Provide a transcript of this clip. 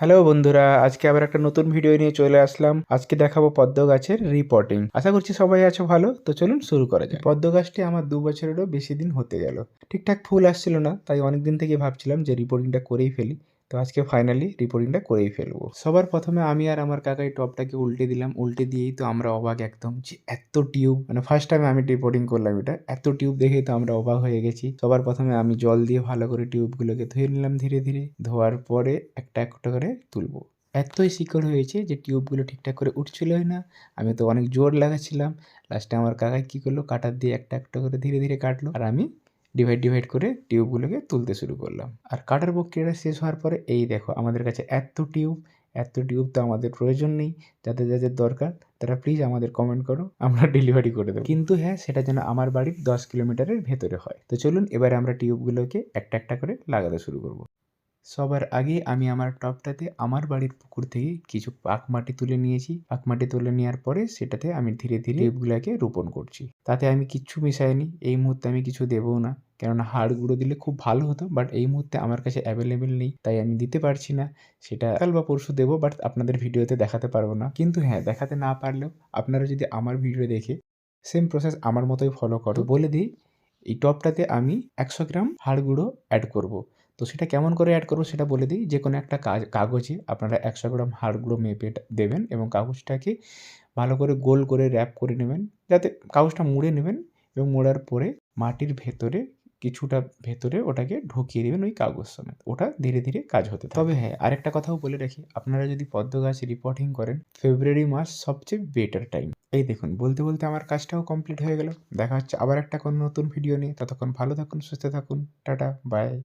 Hello বন্ধুরা, আজকে আবার একটা নতুন ভিডিও নিয়ে চলে আসলাম। আজকে দেখাবো পদ্ম গাছের রিপোর্টিং। আশা করছি সবাই আছো ভালো। তো চলুন শুরু করা যাক। পদ্ম গাছটি আমার 2 বছরেরও বেশি দিন হতে গেল। ঠিকঠাক ফুল আসছিল না, তাই অনেকদিন থেকে ভাবছিলাম যে রিপোর্টিংটা করেই ফেলি। তো আজকে ফাইনালি রিপোর্টিংটা করেই ফেলবো। সবার প্রথমে আমি আর আমার কাকাই টবটাকে উল্টে দিলাম। উল্টে দিয়েই তো আমরা অবাক একদম, যে এত টিউব, মানে ফার্স্ট টাইম আমি রিপোর্টিং করলাম এটা। এত টিউব দেখেই তো আমরা অবাক হয়ে গেছি। সবার প্রথমে আমি জল দিয়ে ভালো করে টিউবগুলোকে ধুয়ে নিলাম ধীরে ধীরে। ধোয়ার পরে একটা একটা করে তুলবো। এতই শিকড় হয়েছে যে টিউবগুলো ঠিকঠাক করে উঠছিলই না। আমি তো অনেক জোর লাগাচ্ছিলাম। লাস্টে আমার কাকা কী করলো, কাটার দিয়ে একটা একটা করে ধীরে ধীরে কাটলো, আর আমি ডিভাইড করে টিউবগুলোকে তুলতে শুরু করলাম। আর কাটার প্রক্রিয়াটা শেষ হওয়ার পরে এই দেখো আমাদের কাছে এত টিউব তো আমাদের প্রয়োজন নেই। যাদের যাদের দরকার তারা প্লিজ আমাদের কমেন্ট করো, আমরা ডেলিভারি করে দেবো। কিন্তু হ্যাঁ, সেটা যেন আমার বাড়ির 10 কিলোমিটারের ভেতরে হয়। তো চলুন এবারে আমরা টিউবগুলোকে একটা একটা করে লাগাতে শুরু করবো। সবার আগে আমি আমার টবটাতে আমার বাড়ির পুকুর থেকে কিছু পাক মাটি তুলে নিয়েছি। পাক মাটি তুলে নেওয়ার পরে সেটাতে আমি ধীরে ধীরে টিউবগুলোকে রোপণ করছি। তাতে আমি কিচ্ছু মিশাইনি। এই মুহূর্তে আমি কিছু দেবও না, কেননা হাড় গুঁড়ো দিলে খুব ভালো হতো, বাট এই মুহূর্তে আমার কাছে অ্যাভেলেবেল নেই, তাই আমি দিতে পারছি না। সেটা কাল বা পরশু দেবো, বাট আপনাদের ভিডিওতে দেখাতে পারবো না। কিন্তু হ্যাঁ, দেখাতে না পারলেও আপনারা যদি আমার ভিডিও দেখে সেম প্রসেস আমার মতোই ফলো করো, বলে দিই এই টবটাতে আমি 100 গ্রাম হাড় গুঁড়ো অ্যাড করব। তো সেটা কেমন করে অ্যাড করবো সেটা বলে দিই। যে কোনো একটা কাগজে আপনারা 100 গ্রাম হাড় গুঁড়ো মেপে দেবেন এবং কাগজটাকে ভালো করে গোল করে র্যাপ করে নেবেন, যাতে কাগজটা মুড়ে নেবেন, এবং মোড়ার পরে মাটির ভেতরে কিছুটা ভেতরে ওটাকে ঢুকিয়ে দেবেন ওই কাগজ সমেত। ওটা ধীরে ধীরে কাজ হতে থাকবে। তবে হ্যাঁ, আরেকটা কথাও বলে রাখি, আপনারা যদি পদ্ম গাছ রিপোর্টিং করেন, ফেব্রুয়ারি মাস সবচেয়ে বেটার টাইম। এই দেখুন, বলতে বলতে আমার কাজটাও কমপ্লিট হয়ে গেল। দেখা হচ্ছে আবার একটা কোনো নতুন ভিডিও নিয়ে। ততক্ষণ ভালো থাকুন, সুস্থ থাকুন। Tata, by.